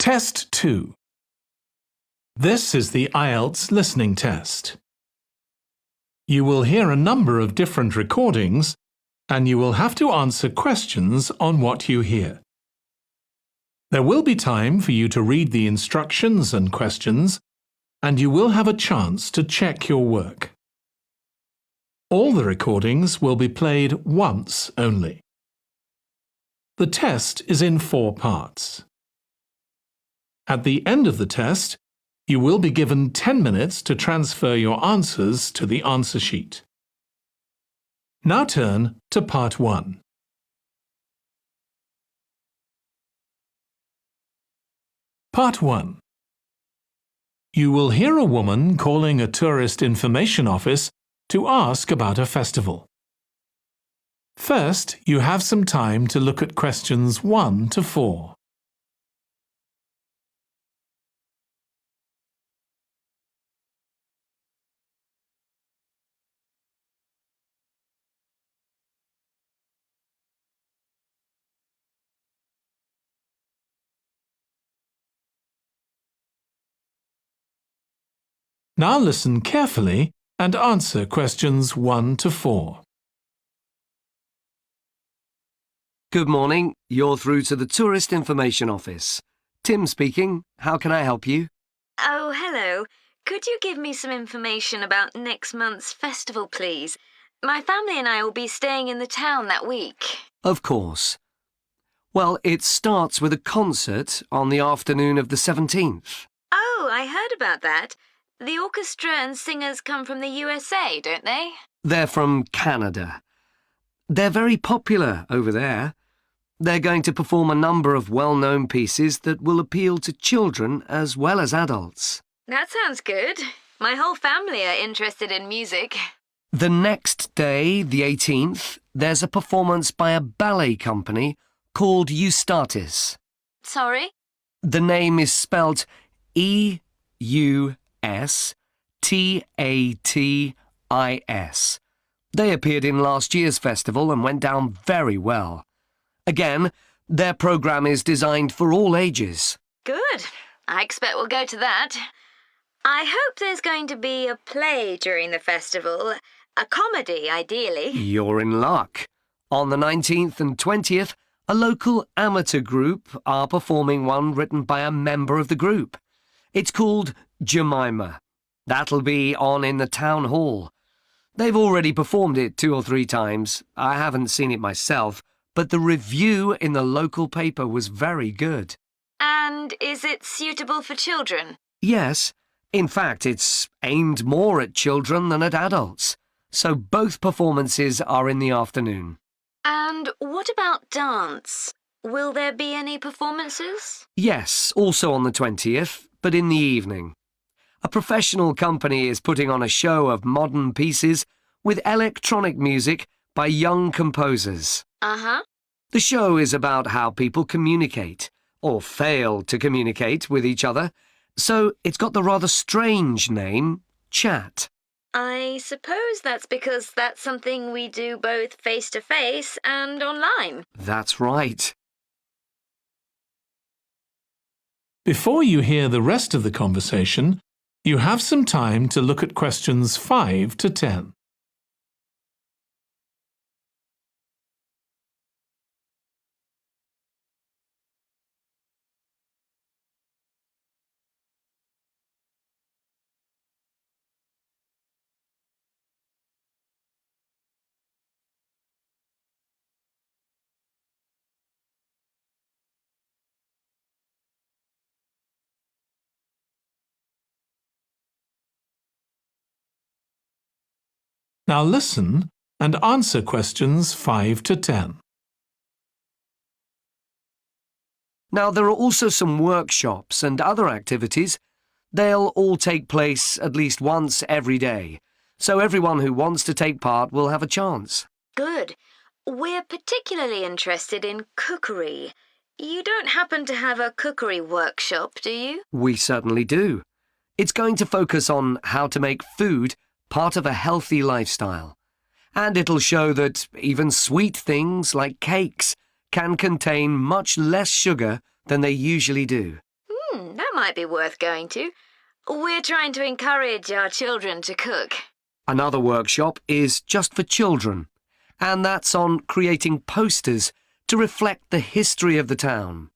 Test 2. This is the Ielts listening test. You will hear a number of different recordings, and you will have to answer questions on what you hear. There will be time for you to read the instructions and questions, and you will have a chance to check your work. All the recordings will be played once only. The test is in 4 parts. At the end of the test, you will be given 10 minutes to transfer your answers to the answer sheet. Now turn to Part 1. Part 1. You will hear a woman calling a tourist information office to ask about a festival. First, you have some time to look at questions 1 to 4. Now listen carefully and answer questions 1 to 4. Good morning. You're through to the Tourist Information Office. Tim speaking. How can I help you? Oh, hello. Could you give me some information about next month's festival, please? My family and I will be staying in the town that week. Of course. Well, it starts with a concert on the afternoon of the 17th. Oh, I heard about that. The orchestra and singers come from the USA, don't they? They're from Canada. They're very popular over there. They're going to perform a number of well-known pieces that will appeal to children as well as adults. That sounds good. My whole family are interested in music. The next day, the 18th, there's a performance by a ballet company called Eustatis. Sorry? The name is spelled Eustatis. They appeared in last year's festival and went down very well. Again, their programme is designed for all ages. Good. I expect we'll go to that. I hope there's going to be a play during the festival. A comedy, ideally. You're in luck. On the 19th and 20th, a local amateur group are performing one written by a member of the group. It's called Jemima. That'll be on in the town hall. They've already performed it 2 or 3 times. I haven't seen it myself, but the review in the local paper was very good. And is it suitable for children? Yes. In fact, it's aimed more at children than at adults. So both performances are in the afternoon. And what about dance? Will there be any performances? Yes, also on the 20th, but in the evening. A professional company is putting on a show of modern pieces with electronic music by young composers. Uh-huh. The show is about how people communicate, or fail to communicate with each other, so it's got the rather strange name, chat. I suppose that's because that's something we do both face-to-face and online. That's right. Before you hear the rest of the conversation, you have some time to look at questions 5 to 10. Now listen and answer questions 5 to 10. Now, there are also some workshops and other activities. They'll all take place at least once every day, so everyone who wants to take part will have a chance. Good. We're particularly interested in cookery. You don't happen to have a cookery workshop, do you? We certainly do. It's going to focus on how to make food part of a healthy lifestyle. And it'll show that even sweet things like cakes can contain much less sugar than they usually do. That might be worth going to. We're trying to encourage our children to cook. Another workshop is just for children, and that's on creating posters to reflect the history of the town.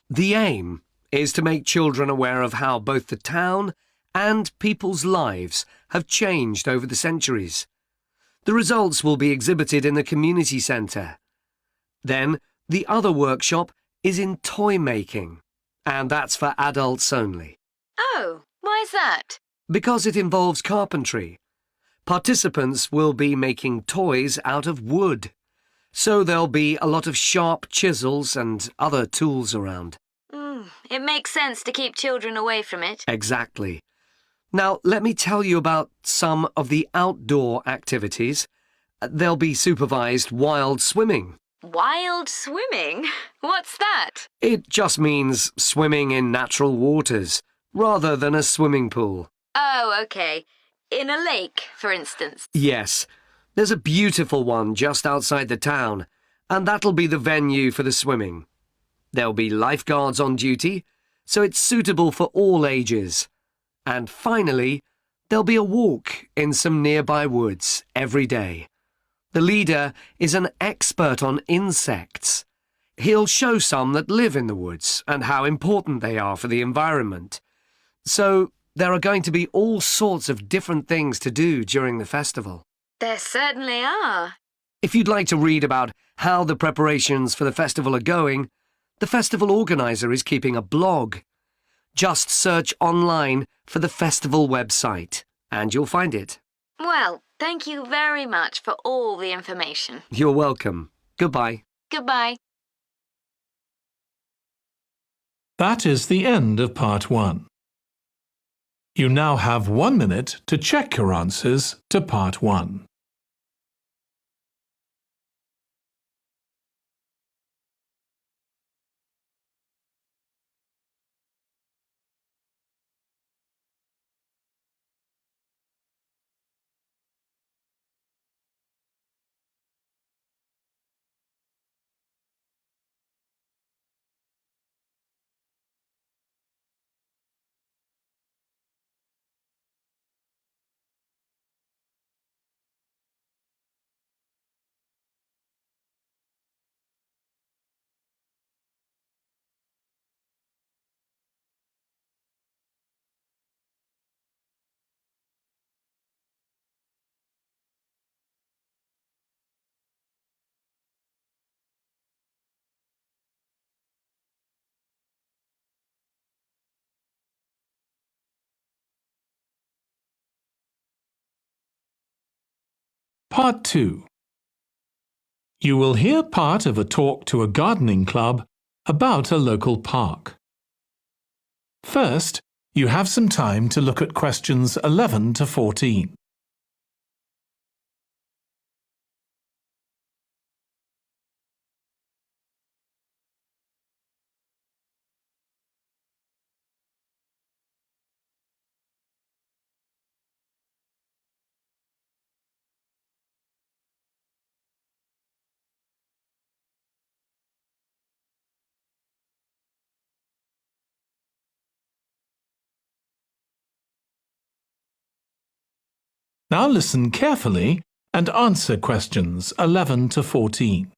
The aim is to make children aware of how both the town and people's lives have changed over the centuries. The results will be exhibited in the community centre. Then, the other workshop is in toy making, and that's for adults only. Oh, why's that? Because it involves carpentry. Participants will be making toys out of wood, so there'll be a lot of sharp chisels and other tools around. It makes sense to keep children away from it. Exactly. Now, let me tell you about some of the outdoor activities. There'll be supervised wild swimming. Wild swimming? What's that? It just means swimming in natural waters, rather than a swimming pool. Oh, okay. In a lake, for instance. Yes. There's a beautiful one just outside the town, and that'll be the venue for the swimming. There'll be lifeguards on duty, so it's suitable for all ages. And finally, there'll be a walk in some nearby woods every day. The leader is an expert on insects. He'll show some that live in the woods and how important they are for the environment. So there are going to be all sorts of different things to do during the festival. There certainly are. If you'd like to read about how the preparations for the festival are going, the festival organizer is keeping a blog. Just search online for the festival website, and you'll find it. Well, thank you very much for all the information. You're welcome. Goodbye. Goodbye. That is the end of part 1. You now have 1 minute to check your answers to part 1. Part 2. You will hear part of a talk to a gardening club about a local park. First, you have some time to look at questions 11 to 14. Now listen carefully and answer questions 11 to 14.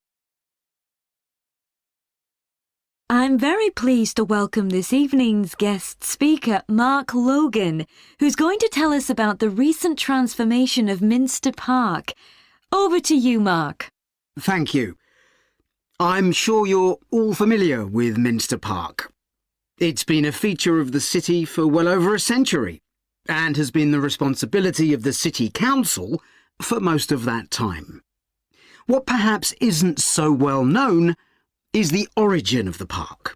I'm very pleased to welcome this evening's guest speaker, Mark Logan, who's going to tell us about the recent transformation of Minster Park. Over to you, Mark. Thank you. I'm sure you're all familiar with Minster Park. It's been a feature of the city for well over a century, and has been the responsibility of the City Council for most of that time. What perhaps isn't so well known is the origin of the park.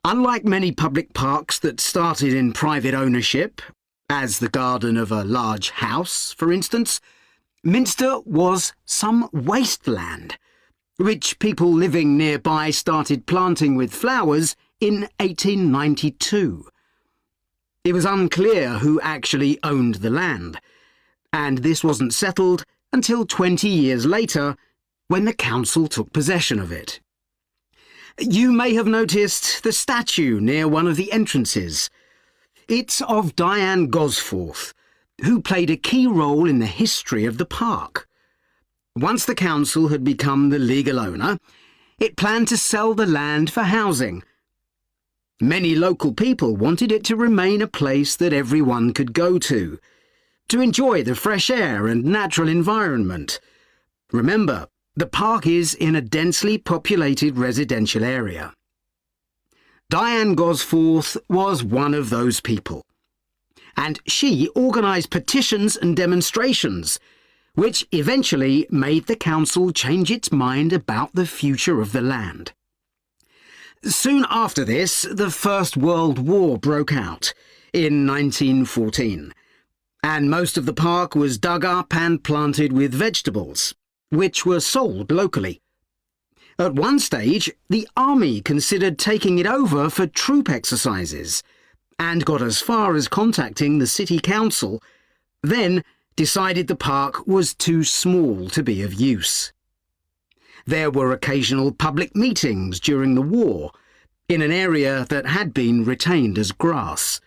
Unlike many public parks that started in private ownership, as the garden of a large house, for instance, Minster was some wasteland, which people living nearby started planting with flowers in 1892. It was unclear who actually owned the land, and this wasn't settled until 20 years later, when the council took possession of it. You may have noticed the statue near one of the entrances. It's of Diane Gosforth, who played a key role in the history of the park. Once the council had become the legal owner, it planned to sell the land for housing. Many local people wanted it to remain a place that everyone could go to enjoy the fresh air and natural environment. Remember, the park is in a densely populated residential area. Diane Gosforth was one of those people, and she organised petitions and demonstrations, which eventually made the council change its mind about the future of the land. Soon after this, the First World War broke out in 1914, and most of the park was dug up and planted with vegetables, which were sold locally. At one stage, the army considered taking it over for troop exercises, and got as far as contacting the city council, then decided the park was too small to be of use. There were occasional public meetings during the war, in an area that had been retained as grass.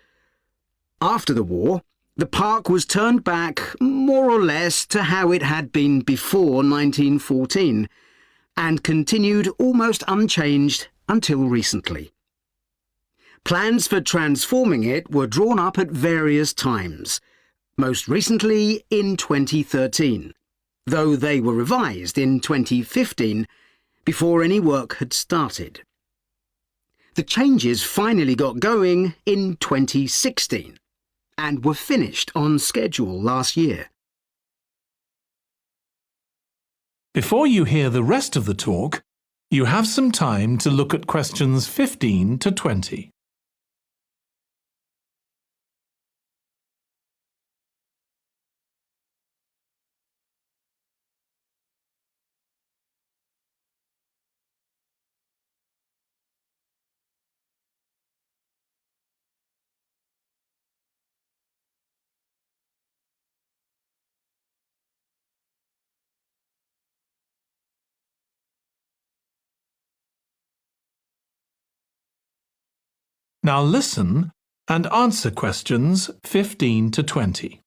After the war, the park was turned back more or less to how it had been before 1914, and continued almost unchanged until recently. Plans for transforming it were drawn up at various times, most recently in 2013, though they were revised in 2015 before any work had started. The changes finally got going in 2016 and were finished on schedule last year. Before you hear the rest of the talk, you have some time to look at questions 15 to 20. Now listen and answer questions 15 to 20.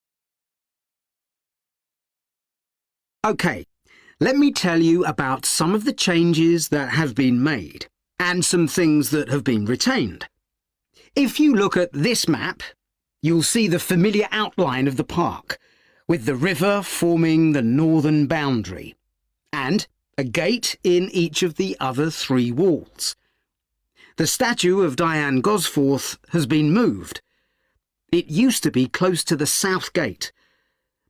OK, let me tell you about some of the changes that have been made and some things that have been retained. If you look at this map, you'll see the familiar outline of the park, with the river forming the northern boundary, and a gate in each of the other three walls. The statue of Diane Gosforth has been moved. It used to be close to the south gate,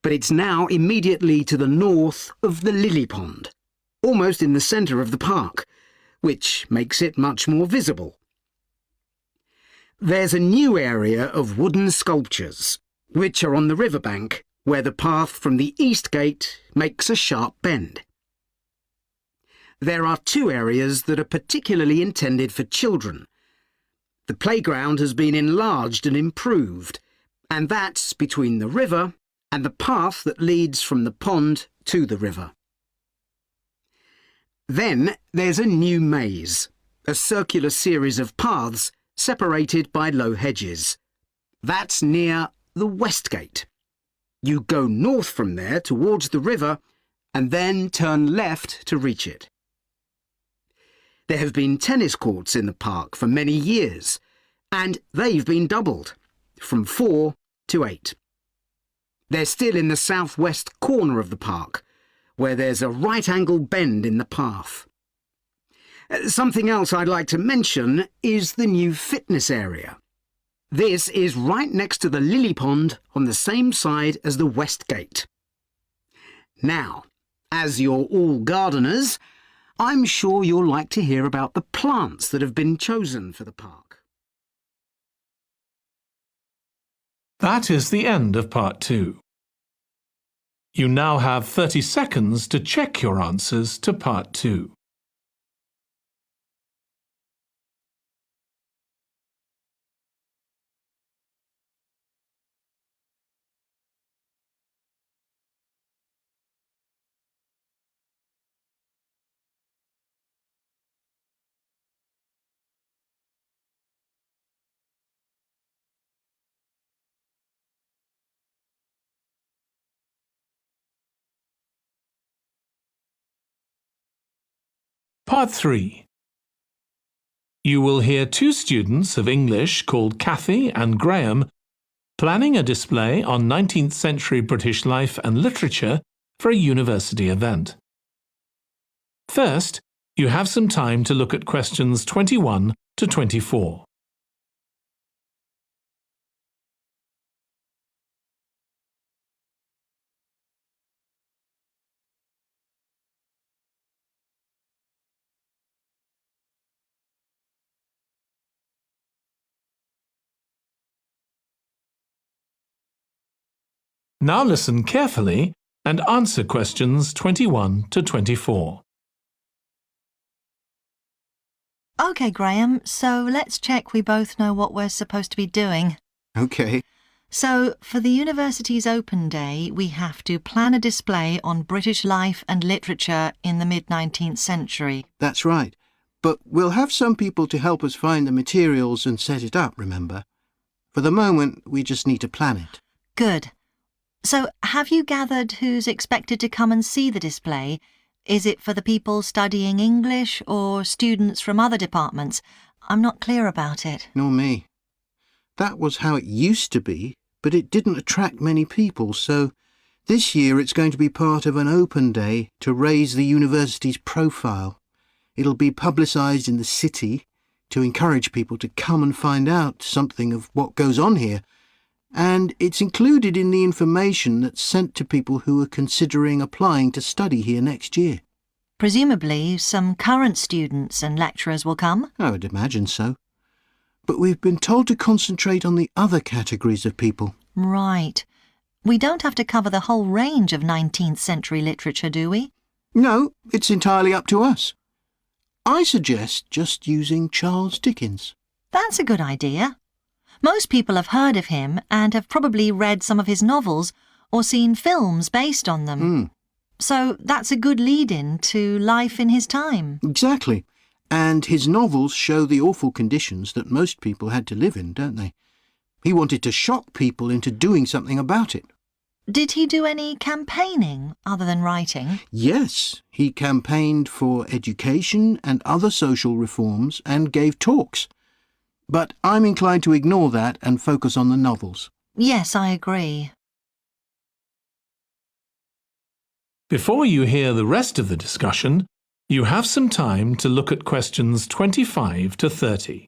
but it's now immediately to the north of the lily pond, almost in the centre of the park, which makes it much more visible. There's a new area of wooden sculptures, which are on the riverbank, where the path from the east gate makes a sharp bend. There are two areas that are particularly intended for children. The playground has been enlarged and improved, and that's between the river and the path that leads from the pond to the river. Then there's a new maze, a circular series of paths separated by low hedges. That's near the west gate. You go north from there towards the river and then turn left to reach it. There have been tennis courts in the park for many years, and they've been doubled, from 4 to 8. They're still in the southwest corner of the park, where there's a right-angle bend in the path. Something else I'd like to mention is the new fitness area. This is right next to the lily pond on the same side as the west gate. Now, as you're all gardeners, I'm sure you'll like to hear about the plants that have been chosen for the park. That is the end of part 2. You now have 30 seconds to check your answers to part 2. Part 3. You will hear two students of English called Kathy and Graham planning a display on 19th century British life and literature for a university event. First, you have some time to look at questions 21 to 24. Now listen carefully and answer questions 21 to 24. OK, Graham, so let's check we both know what we're supposed to be doing. OK. So, for the university's open day, we have to plan a display on British life and literature in the mid-19th century. That's right. But we'll have some people to help us find the materials and set it up, remember? For the moment, we just need to plan it. Good. So, have you gathered who's expected to come and see the display? Is it for the people studying English or students from other departments? I'm not clear about it. Nor me. That was how it used to be, but it didn't attract many people, so this year it's going to be part of an open day to raise the university's profile. It'll be publicised in the city to encourage people to come and find out something of what goes on here. And it's included in the information that's sent to people who are considering applying to study here next year. Presumably, some current students and lecturers will come? I would imagine so. But we've been told to concentrate on the other categories of people. Right. We don't have to cover the whole range of 19th century literature, do we? No, it's entirely up to us. I suggest just using Charles Dickens. That's a good idea. Most people have heard of him and have probably read some of his novels or seen films based on them. So that's a good lead-in to life in his time. Exactly. And his novels show the awful conditions that most people had to live in, don't they? He wanted to shock people into doing something about it. Did he do any campaigning other than writing? Yes, he campaigned for education and other social reforms and gave talks. But I'm inclined to ignore that and focus on the novels. Yes, I agree. Before you hear the rest of the discussion, you have some time to look at questions 25 to 30.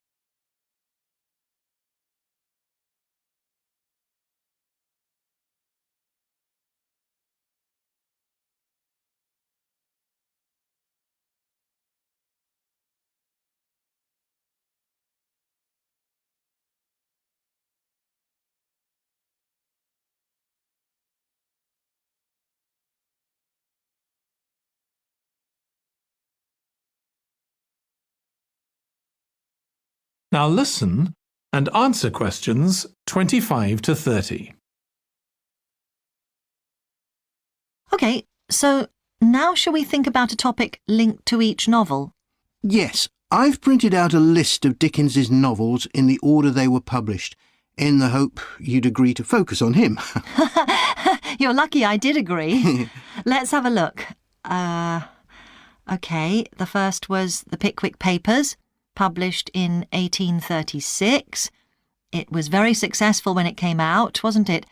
Now listen and answer questions 25 to 30. OK, so now shall we think about a topic linked to each novel? Yes, I've printed out a list of Dickens's novels in the order they were published, in the hope you'd agree to focus on him. You're lucky I did agree. Let's have a look. OK, the first was The Pickwick Papers, published in 1836. It was very successful when it came out, wasn't it?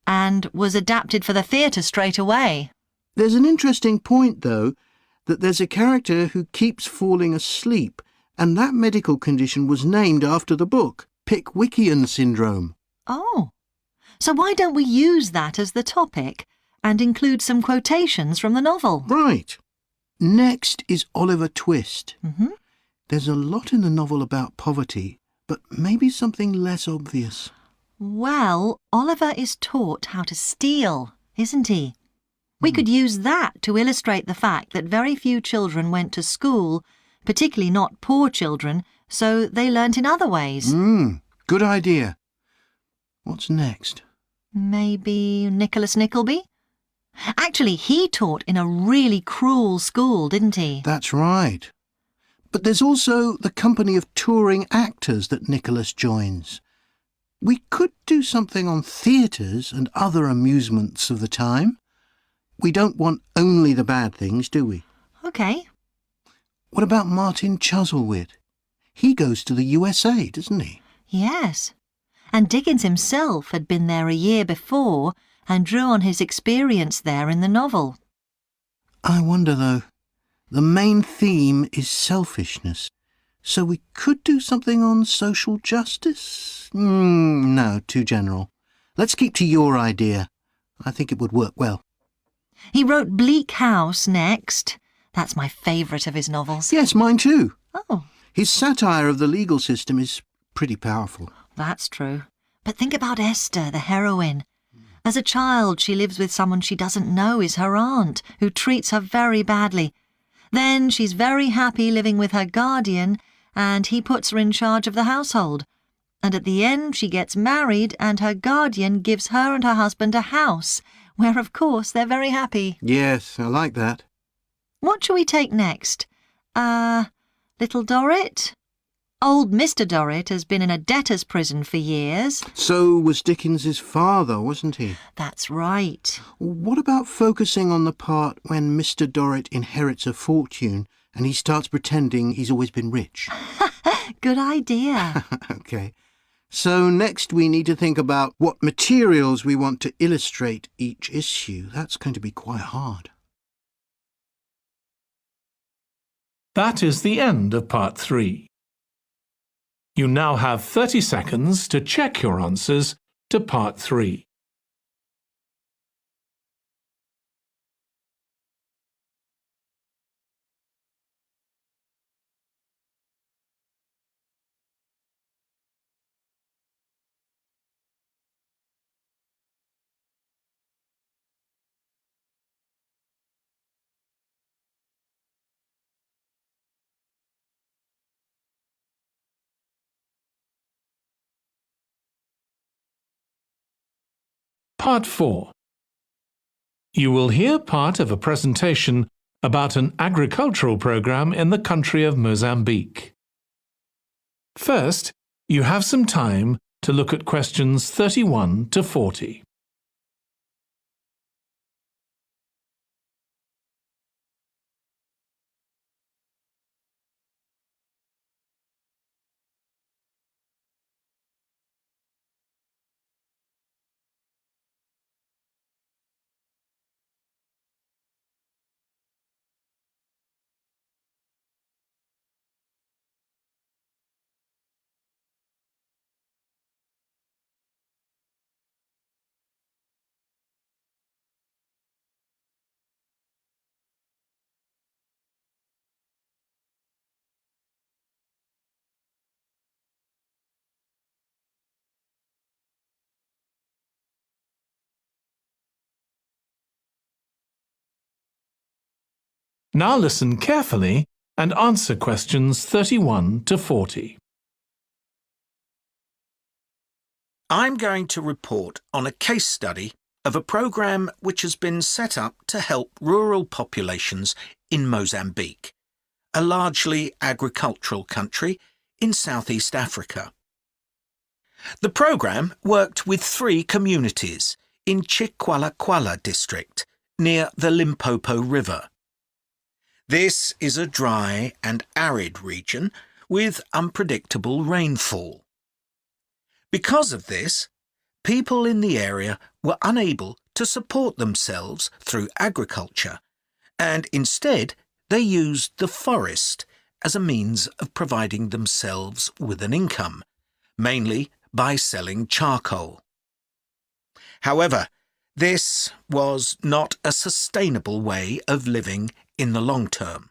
And was adapted for the theatre straight away. There's an interesting point, though, that there's a character who keeps falling asleep, and that medical condition was named after the book, Pickwickian syndrome. Oh, so why don't we use that as the topic and include some quotations from the novel? Right. Next is Oliver Twist. Mm-hmm. There's a lot in the novel about poverty, but maybe something less obvious. Well, Oliver is taught how to steal, isn't he? We could use that to illustrate the fact that very few children went to school, particularly not poor children, so they learnt in other ways. Good idea. What's next? Maybe Nicholas Nickleby? Actually, he taught in a really cruel school, didn't he? That's right. But there's also the company of touring actors that Nicholas joins. We could do something on theatres and other amusements of the time. We don't want only the bad things, do we? OK. What about Martin Chuzzlewit? He goes to the USA, doesn't he? Yes. And Dickens himself had been there a year before and drew on his experience there in the novel. I wonder, though. The main theme is selfishness. So we could do something on social justice? No, too general. Let's keep to your idea. I think it would work well. He wrote Bleak House next. That's my favourite of his novels. Yes, mine too. Oh, His satire of the legal system is pretty powerful. that's true. But think about Esther, the heroine. As a child, she lives with someone she doesn't know is her aunt, who treats her very badly. Then she's very happy living with her guardian, and he puts her in charge of the household. And at the end, she gets married, and her guardian gives her and her husband a house, where, of course, they're very happy. Yes, I like that. What shall we take next? Little Dorrit? Old Mr. Dorrit has been in a debtor's prison for years. So was Dickens's father, wasn't he? That's right. What about focusing on the part when Mr. Dorrit inherits a fortune and he starts pretending he's always been rich? Good idea. OK. So next we need to think about what materials we want to illustrate each issue. That's going to be quite hard. That is the end of part 3. You now have 30 seconds to check your answers to part 3. Part 4. You will hear part of a presentation about an agricultural program in the country of Mozambique. First, you have some time to look at questions 31 to 40. Now listen carefully and answer questions 31 to 40. I'm going to report on a case study of a program which has been set up to help rural populations in Mozambique, a largely agricultural country in Southeast Africa. The program worked with 3 communities in Chikualaquala district near the Limpopo River. This is a dry and arid region with unpredictable rainfall. Because of this, people in the area were unable to support themselves through agriculture, and instead they used the forest as a means of providing themselves with an income, mainly by selling charcoal. However, this was not a sustainable way of living in the long term,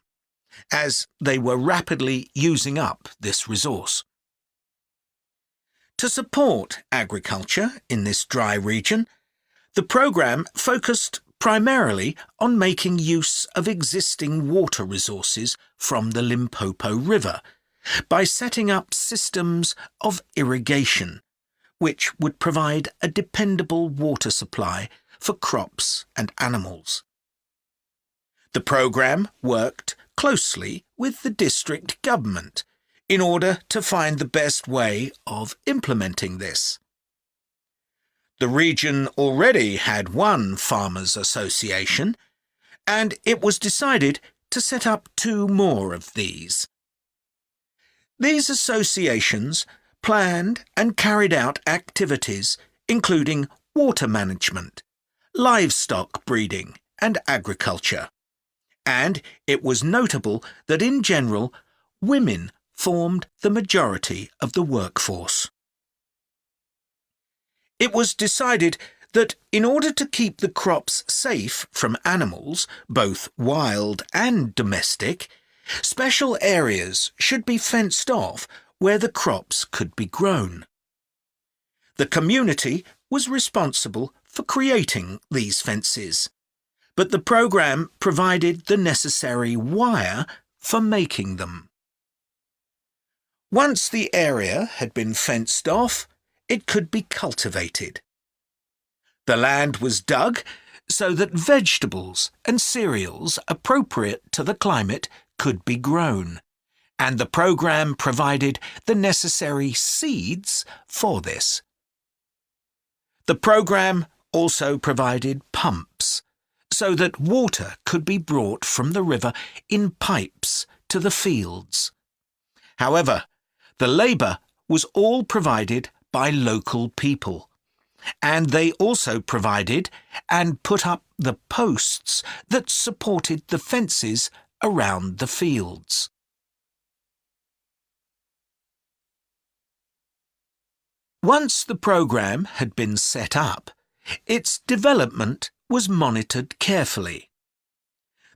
as they were rapidly using up this resource. To support agriculture in this dry region, the program focused primarily on making use of existing water resources from the Limpopo River by setting up systems of irrigation, which would provide a dependable water supply for crops and animals. The program worked closely with the district government in order to find the best way of implementing this. The region already had one farmers' association, and it was decided to set up 2 more of these. These associations planned and carried out activities including water management, livestock breeding and agriculture. And it was notable that in general, women formed the majority of the workforce. It was decided that in order to keep the crops safe from animals, both wild and domestic, special areas should be fenced off where the crops could be grown. The community was responsible for creating these fences, but the programme provided the necessary wire for making them. Once the area had been fenced off, it could be cultivated. The land was dug so that vegetables and cereals appropriate to the climate could be grown, and the programme provided the necessary seeds for this. The programme also provided pumps so that water could be brought from the river in pipes to the fields. However, the labour was all provided by local people, and they also provided and put up the posts that supported the fences around the fields. Once the programme had been set up, its development was monitored carefully.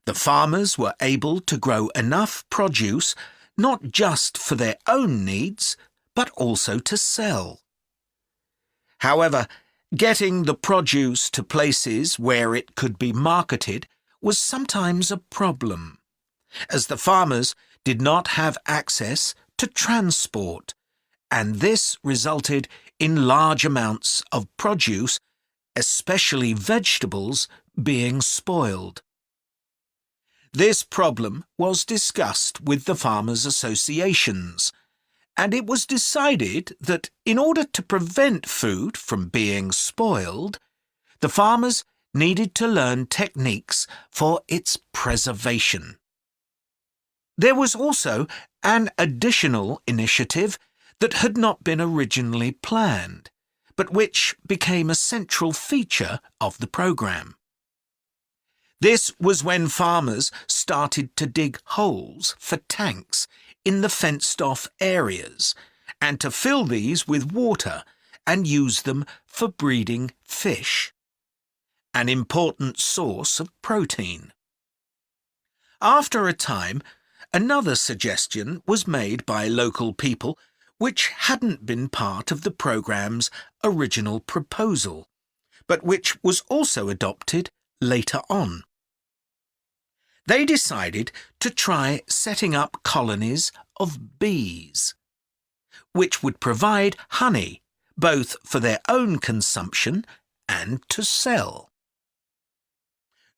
The farmers were able to grow enough produce not just for their own needs, but also to sell. However, getting the produce to places where it could be marketed was sometimes a problem, as the farmers did not have access to transport, and this resulted in large amounts of produce, especially vegetables, being spoiled. This problem was discussed with the farmers' associations, and it was decided that in order to prevent food from being spoiled, the farmers needed to learn techniques for its preservation. There was also an additional initiative that had not been originally planned, but which became a central feature of the programme. This was when farmers started to dig holes for tanks in the fenced-off areas and to fill these with water and use them for breeding fish, an important source of protein. After a time, another suggestion was made by local people which hadn't been part of the programme's original proposal, but which was also adopted later on. They decided to try setting up colonies of bees, which would provide honey both for their own consumption and to sell.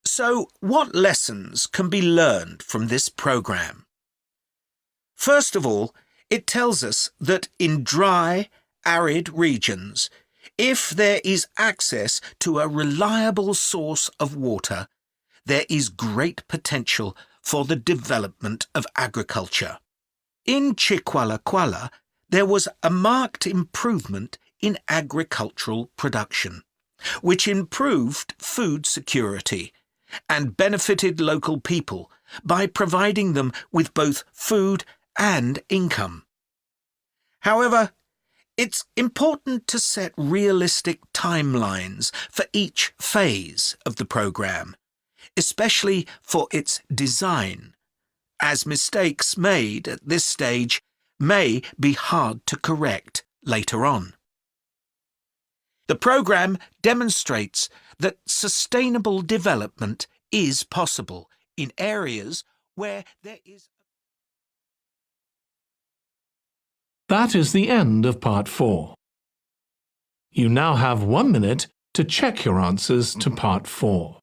So, what lessons can be learned from this programme? First of all, it tells us that in dry, arid regions, if there is access to a reliable source of water, there is great potential for the development of agriculture. In Qụau, there was a marked improvement in agricultural production, which improved food security and benefited local people by providing them with both food and income. However, it's important to set realistic timelines for each phase of the programme, especially for its design, as mistakes made at this stage may be hard to correct later on. The programme demonstrates that sustainable development is possible in areas where there is. That is the end of part 4. You now have 1 minute to check your answers to part 4.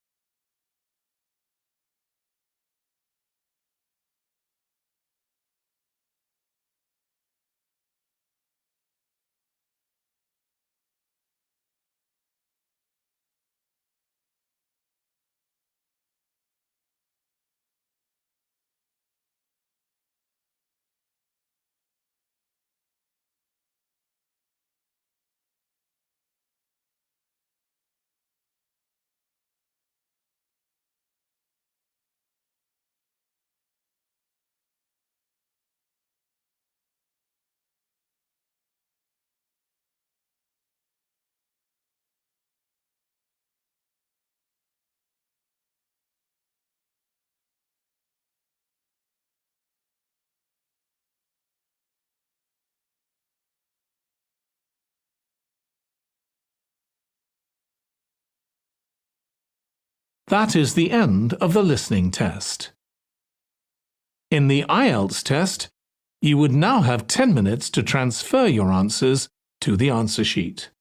That is the end of the listening test. In the Ielts test, you would now have 10 minutes to transfer your answers to the answer sheet.